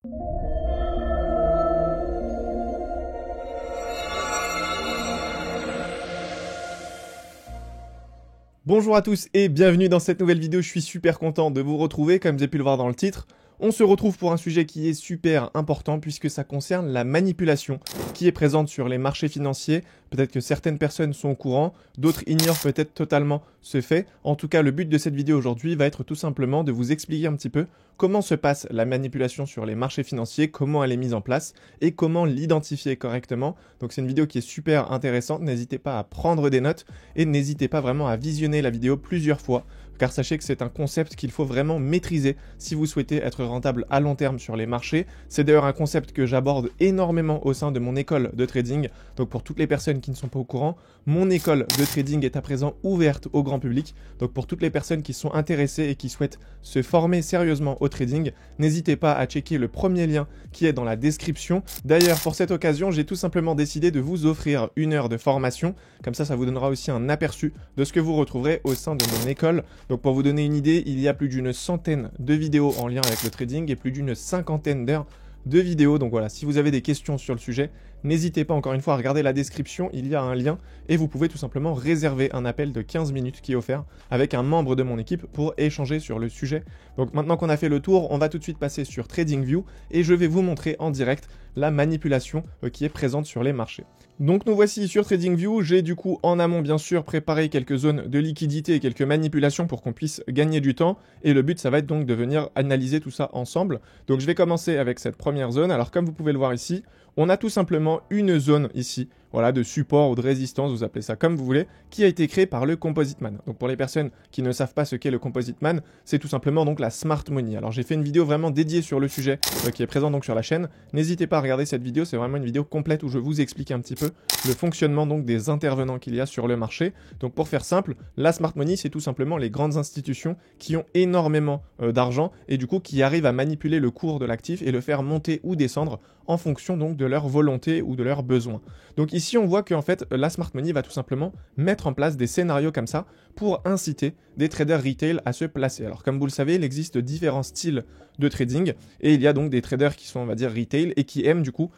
Bonjour à tous et bienvenue dans cette nouvelle vidéo, je suis super content de vous retrouver, comme vous avez pu le voir dans le titre. On se retrouve pour un sujet qui est super important puisque ça concerne la manipulation qui est présente sur les marchés financiers. Peut-être que certaines personnes sont au courant, d'autres ignorent peut-être totalement ce fait. En tout cas, le but de cette vidéo aujourd'hui va être tout simplement de vous expliquer un petit peu comment se passe la manipulation sur les marchés financiers, comment elle est mise en place et comment l'identifier correctement. Donc c'est une vidéo qui est super intéressante, n'hésitez pas à prendre des notes et n'hésitez pas vraiment à visionner la vidéo plusieurs fois. Car sachez que c'est un concept qu'il faut vraiment maîtriser si vous souhaitez être rentable à long terme sur les marchés. C'est d'ailleurs un concept que j'aborde énormément au sein de mon école de trading. Donc pour toutes les personnes qui ne sont pas au courant, mon école de trading est à présent ouverte au grand public. Donc pour toutes les personnes qui sont intéressées et qui souhaitent se former sérieusement au trading, n'hésitez pas à checker le premier lien qui est dans la description. D'ailleurs, pour cette occasion, j'ai tout simplement décidé de vous offrir 1 heure de formation. Comme ça vous donnera aussi un aperçu de ce que vous retrouverez au sein de mon école. Donc pour vous donner une idée, il y a plus d'une centaine de vidéos en lien avec le trading et plus d'une cinquantaine d'heures de vidéos. Donc voilà, si vous avez des questions sur le sujet, n'hésitez pas encore une fois à regarder la description, il y a un lien et vous pouvez tout simplement réserver un appel de 15 minutes qui est offert avec un membre de mon équipe pour échanger sur le sujet. Donc maintenant qu'on a fait le tour, on va tout de suite passer sur TradingView et je vais vous montrer en direct la manipulation qui est présente sur les marchés. Donc nous voici sur TradingView, j'ai du coup en amont bien sûr préparé quelques zones de liquidité et quelques manipulations pour qu'on puisse gagner du temps et le but ça va être donc de venir analyser tout ça ensemble. Donc je vais commencer avec cette première zone. Alors comme vous pouvez le voir ici, on a tout simplement une zone ici, voilà, de support ou de résistance, vous appelez ça comme vous voulez, qui a été créée par le Composite Man. Donc pour les personnes qui ne savent pas ce qu'est le Composite Man, c'est tout simplement donc la Smart Money. Alors j'ai fait une vidéo vraiment dédiée sur le sujet qui est présent donc sur la chaîne. N'hésitez pas à regarder cette vidéo, c'est vraiment une vidéo complète où je vous explique un petit peu le fonctionnement donc des intervenants qu'il y a sur le marché. Donc pour faire simple, la Smart Money, c'est tout simplement les grandes institutions qui ont énormément d'argent et du coup qui arrivent à manipuler le cours de l'actif et le faire monter ou descendre en fonction donc de leur volonté ou de leurs besoins. Donc ici on voit qu'en fait la Smart Money va tout simplement mettre en place des scénarios comme ça pour inciter des traders retail à se placer. Alors comme vous le savez, il existe différents styles de trading et il y a donc des traders qui sont on va dire retail et qui aiment du coup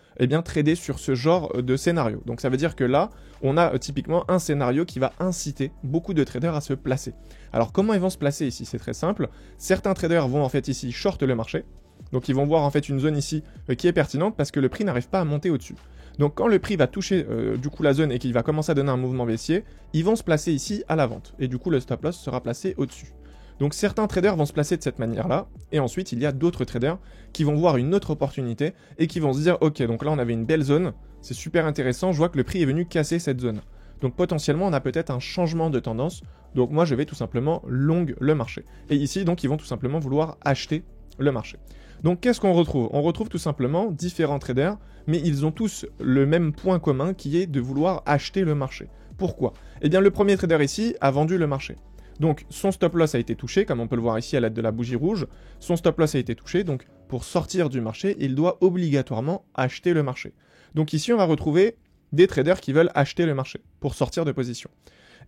trader sur ce genre de scénario. Donc ça veut dire que là on a typiquement un scénario qui va inciter beaucoup de traders à se placer. Alors comment ils vont se placer ici? C'est très simple. Certains traders vont en fait ici short le marché. Donc ils vont voir en fait une zone ici qui est pertinente parce que le prix n'arrive pas à monter au-dessus. Donc quand le prix va toucher du coup la zone et qu'il va commencer à donner un mouvement baissier, ils vont se placer ici à la vente. Et du coup le stop loss sera placé au-dessus. Donc certains traders vont se placer de cette manière-là, et ensuite il y a d'autres traders qui vont voir une autre opportunité et qui vont se dire ok, donc là on avait une belle zone, c'est super intéressant, je vois que le prix est venu casser cette zone. Donc potentiellement on a peut-être un changement de tendance, donc moi je vais tout simplement long le marché. Et ici donc ils vont tout simplement vouloir acheter le marché. Donc qu'est-ce qu'on retrouve? On retrouve tout simplement différents traders, mais ils ont tous le même point commun qui est de vouloir acheter le marché. Pourquoi? Eh bien le premier trader ici a vendu le marché. Donc son stop loss a été touché, comme on peut le voir ici à l'aide de la bougie rouge. Son stop loss a été touché, donc pour sortir du marché, il doit obligatoirement acheter le marché. Donc ici on va retrouver des traders qui veulent acheter le marché pour sortir de position.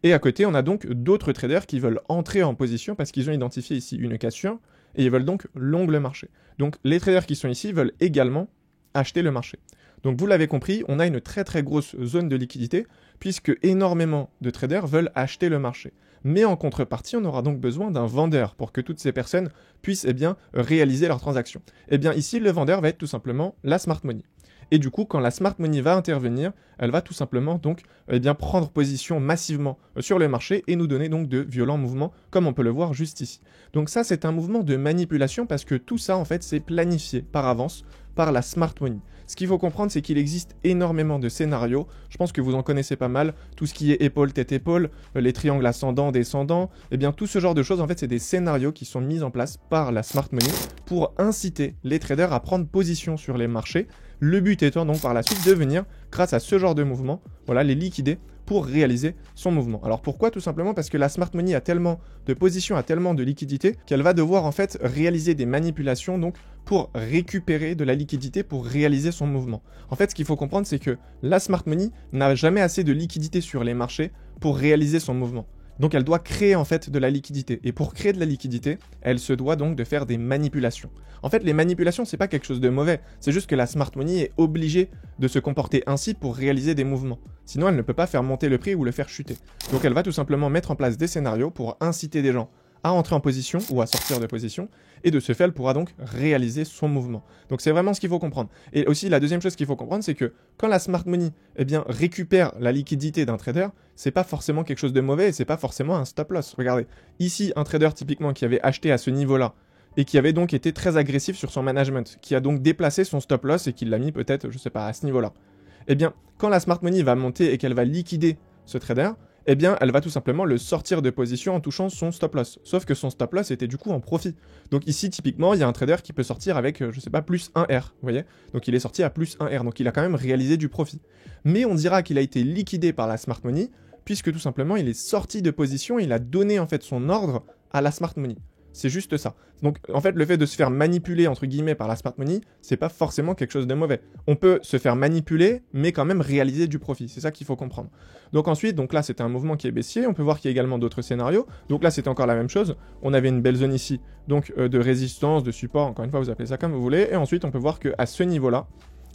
Et à côté, on a donc d'autres traders qui veulent entrer en position parce qu'ils ont identifié ici une cassure et ils veulent donc long le marché. Donc les traders qui sont ici veulent également acheter le marché. Donc vous l'avez compris, on a une très très grosse zone de liquidité puisque énormément de traders veulent acheter le marché. Mais en contrepartie, on aura donc besoin d'un vendeur pour que toutes ces personnes puissent réaliser leurs transactions. Et bien ici, le vendeur va être tout simplement la Smart Money. Et du coup, quand la Smart Money va intervenir, elle va tout simplement donc prendre position massivement sur le marché et nous donner donc de violents mouvements, comme on peut le voir juste ici. Donc ça, c'est un mouvement de manipulation parce que tout ça, en fait, c'est planifié par avance par la Smart Money. Ce qu'il faut comprendre, c'est qu'il existe énormément de scénarios. Je pense que vous en connaissez pas mal. Tout ce qui est épaule, tête, épaule, les triangles ascendants, descendants, tout ce genre de choses, en fait, c'est des scénarios qui sont mis en place par la Smart Money pour inciter les traders à prendre position sur les marchés. Le but étant donc par la suite de venir, grâce à ce genre de mouvement, les liquider pour réaliser son mouvement. Alors pourquoi? Tout simplement parce que la Smart Money a tellement de positions, a tellement de liquidité qu'elle va devoir en fait réaliser des manipulations donc pour récupérer de la liquidité pour réaliser son mouvement. En fait, ce qu'il faut comprendre, c'est que la Smart Money n'a jamais assez de liquidité sur les marchés pour réaliser son mouvement. Donc elle doit créer en fait de la liquidité. Et pour créer de la liquidité, elle se doit donc de faire des manipulations. En fait, les manipulations, c'est pas quelque chose de mauvais. C'est juste que la smart money est obligée de se comporter ainsi pour réaliser des mouvements. Sinon, elle ne peut pas faire monter le prix ou le faire chuter. Donc elle va tout simplement mettre en place des scénarios pour inciter des gens à entrer en position ou à sortir de position, et de ce fait, elle pourra donc réaliser son mouvement. Donc c'est vraiment ce qu'il faut comprendre. Et aussi, la deuxième chose qu'il faut comprendre, c'est que quand la smart money récupère la liquidité d'un trader, c'est pas forcément quelque chose de mauvais, et c'est pas forcément un stop loss. Regardez, ici, un trader typiquement qui avait acheté à ce niveau-là, et qui avait donc été très agressif sur son management, qui a donc déplacé son stop loss et qui l'a mis peut-être, je sais pas, à ce niveau-là. Eh bien, quand la smart money va monter et qu'elle va liquider ce trader, eh bien, elle va tout simplement le sortir de position en touchant son stop loss. Sauf que son stop loss était du coup en profit. Donc ici, typiquement, il y a un trader qui peut sortir avec, je sais pas, plus 1R, vous voyez. Donc il est sorti à plus 1R, donc il a quand même réalisé du profit. Mais on dira qu'il a été liquidé par la smart money, puisque tout simplement, il est sorti de position, il a donné en fait son ordre à la smart money. C'est juste ça. Donc, en fait, le fait de se faire manipuler, entre guillemets, par la smart money, c'est pas forcément quelque chose de mauvais. On peut se faire manipuler, mais quand même réaliser du profit. C'est ça qu'il faut comprendre. Donc ensuite, donc là, c'était un mouvement qui est baissier. On peut voir qu'il y a également d'autres scénarios. Donc là, c'était encore la même chose. On avait une belle zone ici, donc de résistance, de support. Encore une fois, vous appelez ça comme vous voulez. Et ensuite, on peut voir qu'à ce niveau-là,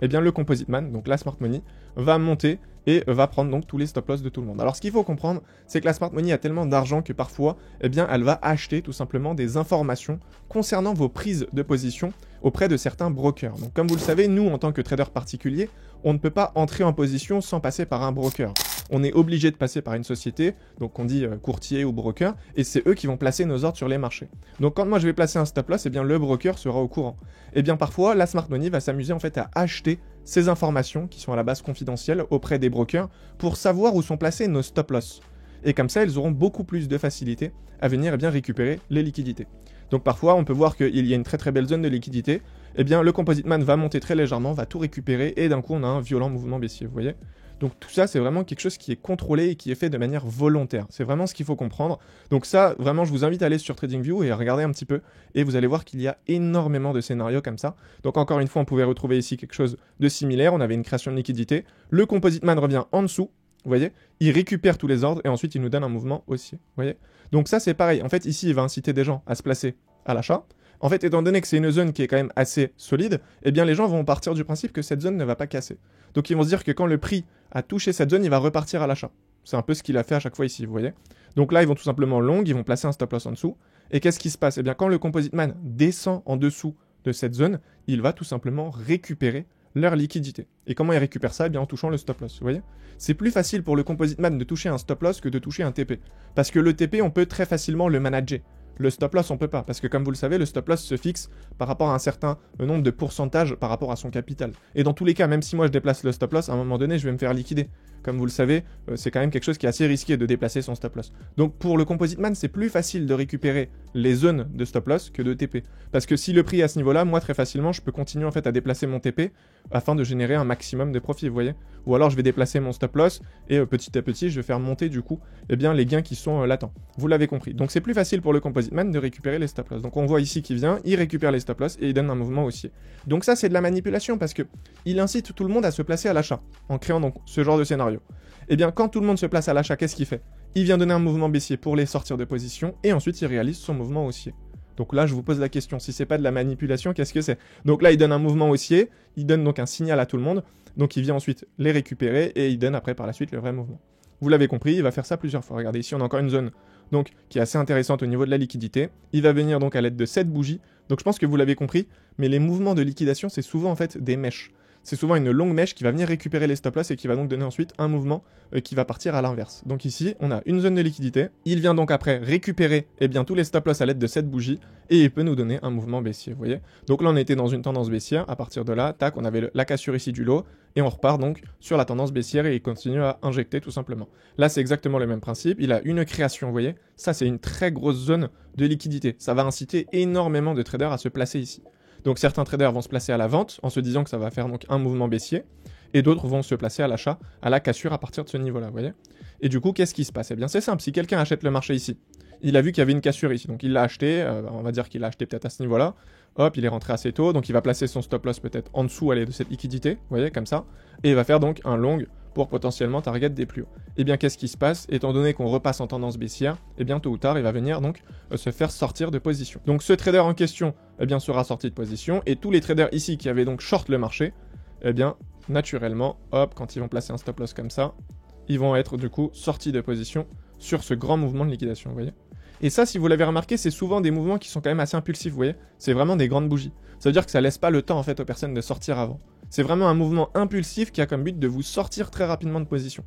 eh bien, le composite man, donc la smart money, va monter et va prendre donc tous les stop loss de tout le monde. Alors ce qu'il faut comprendre, c'est que la smart money a tellement d'argent que parfois, eh bien, elle va acheter tout simplement des informations concernant vos prises de position auprès de certains brokers. Donc comme vous le savez, nous, en tant que trader particulier, on ne peut pas entrer en position sans passer par un broker. On est obligé de passer par une société, donc on dit courtier ou broker, et c'est eux qui vont placer nos ordres sur les marchés. Donc quand moi je vais placer un stop loss, eh bien le broker sera au courant. Et bien parfois, la smart money va s'amuser en fait à acheter ces informations qui sont à la base confidentielles auprès des brokers pour savoir où sont placés nos stop loss. Et comme ça, ils auront beaucoup plus de facilité à venir bien récupérer les liquidités. Donc parfois, on peut voir qu'il y a une très très belle zone de liquidité. Eh bien, le composite man va monter très légèrement, va tout récupérer et d'un coup, on a un violent mouvement baissier, vous voyez. Donc tout ça, c'est vraiment quelque chose qui est contrôlé et qui est fait de manière volontaire. C'est vraiment ce qu'il faut comprendre. Donc ça, vraiment, je vous invite à aller sur TradingView et à regarder un petit peu. Et vous allez voir qu'il y a énormément de scénarios comme ça. Donc encore une fois, on pouvait retrouver ici quelque chose de similaire. On avait une création de liquidité. Le composite man revient en dessous. Vous voyez, il récupère tous les ordres et ensuite il nous donne un mouvement haussier. Vous voyez. Donc ça, c'est pareil. En fait, ici, il va inciter des gens à se placer à l'achat. En fait, étant donné que c'est une zone qui est quand même assez solide, eh bien les gens vont partir du principe que cette zone ne va pas casser. Donc ils vont se dire que quand le prix a touché cette zone, il va repartir à l'achat. C'est un peu ce qu'il a fait à chaque fois ici, vous voyez. Donc là, ils vont tout simplement long, ils vont placer un stop loss en dessous. Et qu'est-ce qui se passe? Eh bien quand le composite man descend en dessous de cette zone, il va tout simplement récupérer leur liquidité. Et comment il récupère ça? Eh bien en touchant le stop loss, vous voyez. C'est plus facile pour le composite man de toucher un stop loss que de toucher un TP. Parce que le TP, on peut très facilement le manager. Le stop loss, on peut pas, parce que comme vous le savez, le stop loss se fixe par rapport à un certain nombre de pourcentage par rapport à son capital. Et dans tous les cas, même si moi je déplace le stop loss, à un moment donné, je vais me faire liquider. Comme vous le savez, c'est quand même quelque chose qui est assez risqué de déplacer son stop loss. Donc pour le composite man, c'est plus facile de récupérer les zones de stop loss que de TP. Parce que si le prix est à ce niveau-là, moi très facilement, je peux continuer en fait à déplacer mon TP afin de générer un maximum de profit, vous voyez. Ou alors je vais déplacer mon stop loss et petit à petit, je vais faire monter du coup eh bien, les gains qui sont latents. Vous l'avez compris. Donc c'est plus facile pour le composite man de récupérer les stop loss. Donc on voit ici qu'il vient, il récupère les stop loss et il donne un mouvement haussier. Donc ça c'est de la manipulation parce que il incite tout le monde à se placer à l'achat en créant donc ce genre de scénario. Et bien quand tout le monde se place à l'achat, qu'est-ce qu'il fait? Il vient donner un mouvement baissier pour les sortir de position et ensuite il réalise son mouvement haussier. Donc là, je vous pose la question, si c'est pas de la manipulation, qu'est-ce que c'est? Donc là, il donne un mouvement haussier, il donne donc un signal à tout le monde, donc il vient ensuite les récupérer et il donne après par la suite le vrai mouvement. Vous l'avez compris, il va faire ça plusieurs fois. Regardez, ici on a encore une zone donc, qui est assez intéressante au niveau de la liquidité. Il va venir donc à l'aide de cette bougie. Donc je pense que vous l'avez compris, mais les mouvements de liquidation, c'est souvent en fait des mèches. C'est souvent une longue mèche qui va venir récupérer les stop loss et qui va donc donner ensuite un mouvement qui va partir à l'inverse. Donc ici, on a une zone de liquidité. Il vient donc après récupérer bien, tous les stop loss à l'aide de cette bougie et il peut nous donner un mouvement baissier, vous voyez. Donc là, on était dans une tendance baissière. À partir de là, tac, on avait la cassure ici du lot et on repart donc sur la tendance baissière et il continue à injecter tout simplement. Là, c'est exactement le même principe. Il a une création, vous voyez. Ça, c'est une très grosse zone de liquidité. Ça va inciter énormément de traders à se placer ici. Donc certains traders vont se placer à la vente en se disant que ça va faire donc un mouvement baissier et d'autres vont se placer à l'achat, à la cassure à partir de ce niveau-là, vous voyez. Et du coup, qu'est-ce qui se passe? Eh bien, c'est simple, si quelqu'un achète le marché ici, il a vu qu'il y avait une cassure ici, donc il l'a acheté, on va dire qu'il l'a acheté peut-être à ce niveau-là, hop, il est rentré assez tôt, donc il va placer son stop loss peut-être en dessous, allez, de cette liquidité, vous voyez, comme ça, et il va faire donc un long pour potentiellement target des plus hauts. Et bien qu'est-ce qui se passe? Étant donné qu'on repasse en tendance baissière, et bien tôt ou tard il va venir donc se faire sortir de position. Donc ce trader en question bien sera sorti de position, et tous les traders ici qui avaient donc short le marché, et bien naturellement, hop, quand ils vont placer un stop loss comme ça, ils vont être du coup sortis de position sur ce grand mouvement de liquidation, vous voyez. Et ça, si vous l'avez remarqué, c'est souvent des mouvements qui sont quand même assez impulsifs, vous voyez. C'est vraiment des grandes bougies. Ça veut dire que ça laisse pas le temps en fait aux personnes de sortir avant. C'est vraiment un mouvement impulsif qui a comme but de vous sortir très rapidement de position.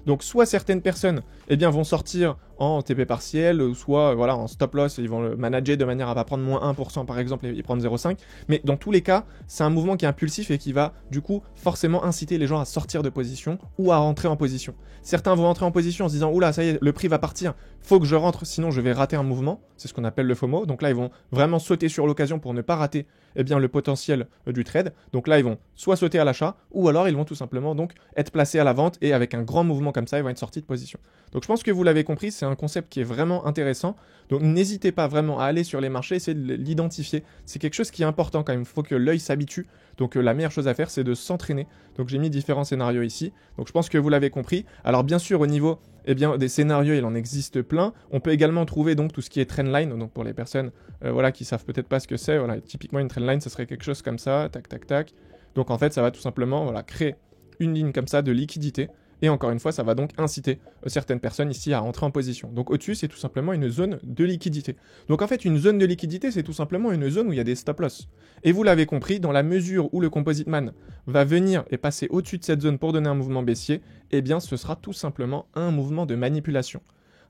Donc soit certaines personnes vont sortir en TP partiel, soit voilà, en stop loss, ils vont le manager de manière à pas prendre moins 1% par exemple et prendre 0,5. Mais dans tous les cas, c'est un mouvement qui est impulsif et qui va du coup forcément inciter les gens à sortir de position ou à rentrer en position. Certains vont rentrer en position en se disant « Oula, ça y est, le prix va partir, faut que je rentre, sinon je vais rater un mouvement ». C'est ce qu'on appelle le FOMO. Donc là, ils vont vraiment sauter sur l'occasion pour ne pas rater le potentiel du trade. Donc là, ils vont soit sauter à l'achat ou alors ils vont tout simplement donc être placés à la vente et avec un grand mouvement comme ça, ils vont être sortis de position. Donc je pense que vous l'avez compris, c'est un concept qui est vraiment intéressant. Donc n'hésitez pas vraiment à aller sur les marchés, essayer de l'identifier. C'est quelque chose qui est important quand même, il faut que l'œil s'habitue. Donc la meilleure chose à faire, c'est de s'entraîner. Donc j'ai mis différents scénarios ici. Donc je pense que vous l'avez compris. Alors bien sûr, au niveau des scénarios, il en existe plein. On peut également trouver donc tout ce qui est trendline. Donc pour les personnes voilà, qui savent peut-être pas ce que c'est, voilà, typiquement une trendline, ce serait quelque chose comme ça, tac, tac, tac. Donc en fait, ça va tout simplement voilà, créer une ligne comme ça de liquidité. Et encore une fois, ça va donc inciter certaines personnes ici à rentrer en position. Donc au-dessus, c'est tout simplement une zone de liquidité. Donc en fait, une zone de liquidité, c'est tout simplement une zone où il y a des stop-loss. Et vous l'avez compris, dans la mesure où le Composite Man va venir et passer au-dessus de cette zone pour donner un mouvement baissier, eh bien ce sera tout simplement un mouvement de manipulation.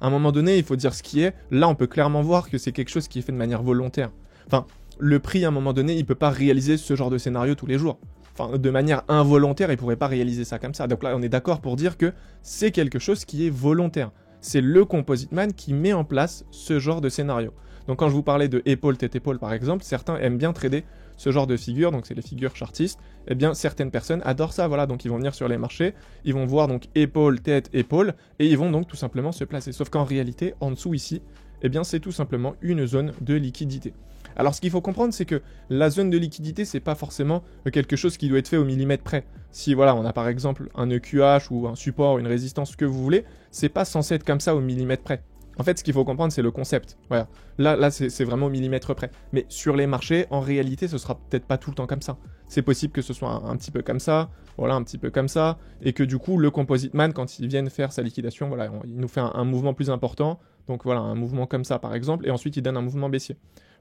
À un moment donné, il faut dire ce qui est. Là, on peut clairement voir que c'est quelque chose qui est fait de manière volontaire. Enfin, le prix, à un moment donné, il ne peut pas réaliser ce genre de scénario tous les jours. Enfin, de manière involontaire, il ne pourrait pas réaliser ça comme ça. Donc là, on est d'accord pour dire que c'est quelque chose qui est volontaire. C'est le Composite Man qui met en place ce genre de scénario. Donc quand je vous parlais de épaule, tête, épaule par exemple, certains aiment bien trader ce genre de figures, donc c'est les figures chartistes. Eh bien, certaines personnes adorent ça, voilà. Donc ils vont venir sur les marchés, ils vont voir donc épaule, tête, épaule, et ils vont donc tout simplement se placer. Sauf qu'en réalité, en dessous ici, eh bien c'est tout simplement une zone de liquidité. Alors ce qu'il faut comprendre, c'est que la zone de liquidité, c'est pas forcément quelque chose qui doit être fait au millimètre près. Si voilà, on a par exemple un EQH ou un support, une résistance, ce que vous voulez, c'est pas censé être comme ça au millimètre près. En fait, ce qu'il faut comprendre, c'est le concept. Voilà. Là c'est vraiment au millimètre près. Mais sur les marchés, en réalité, ce sera peut-être pas tout le temps comme ça. C'est possible que ce soit un petit peu comme ça, voilà, un petit peu comme ça, et que du coup, le Composite Man, quand il vient faire sa liquidation, voilà, il nous fait un mouvement plus important. Donc voilà, un mouvement comme ça, par exemple, et ensuite, il donne un mouvement baissier.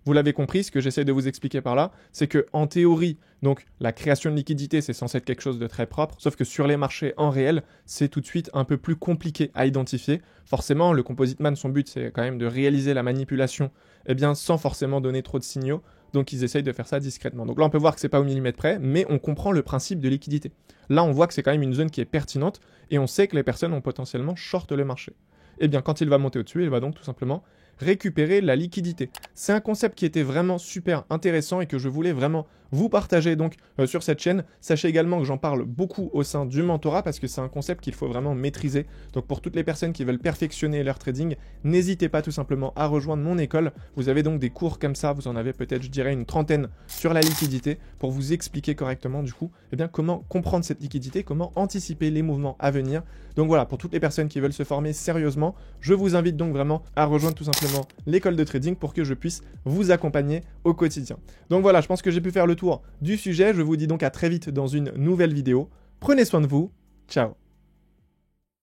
Vous l'avez compris, ce que j'essaie de vous expliquer par là, c'est que en théorie, donc la création de liquidité, c'est censé être quelque chose de très propre, sauf que sur les marchés en réel, c'est tout de suite un peu plus compliqué à identifier. Forcément, le Composite Man, son but, c'est quand même de réaliser la manipulation, sans forcément donner trop de signaux. Donc ils essayent de faire ça discrètement. Donc là, on peut voir que c'est pas au millimètre près, mais on comprend le principe de liquidité. Là, on voit que c'est quand même une zone qui est pertinente, et on sait que les personnes ont potentiellement short le marché. Eh bien, quand il va monter au-dessus, il va donc tout simplement récupérer la liquidité. C'est un concept qui était vraiment super intéressant et que je voulais vraiment vous partager donc sur cette chaîne. Sachez également que j'en parle beaucoup au sein du mentorat parce que c'est un concept qu'il faut vraiment maîtriser. Donc pour toutes les personnes qui veulent perfectionner leur trading, n'hésitez pas tout simplement à rejoindre mon école. Vous avez donc des cours comme ça, vous en avez peut-être, je dirais, une trentaine sur la liquidité pour vous expliquer correctement du coup comment comprendre cette liquidité, comment anticiper les mouvements à venir. Donc voilà, pour toutes les personnes qui veulent se former sérieusement, je vous invite donc vraiment à rejoindre tout simplement l'école de trading pour que je puisse vous accompagner au quotidien. Donc voilà, je pense que j'ai pu faire le tour du sujet. Je vous dis donc à très vite dans une nouvelle vidéo. Prenez soin de vous. Ciao.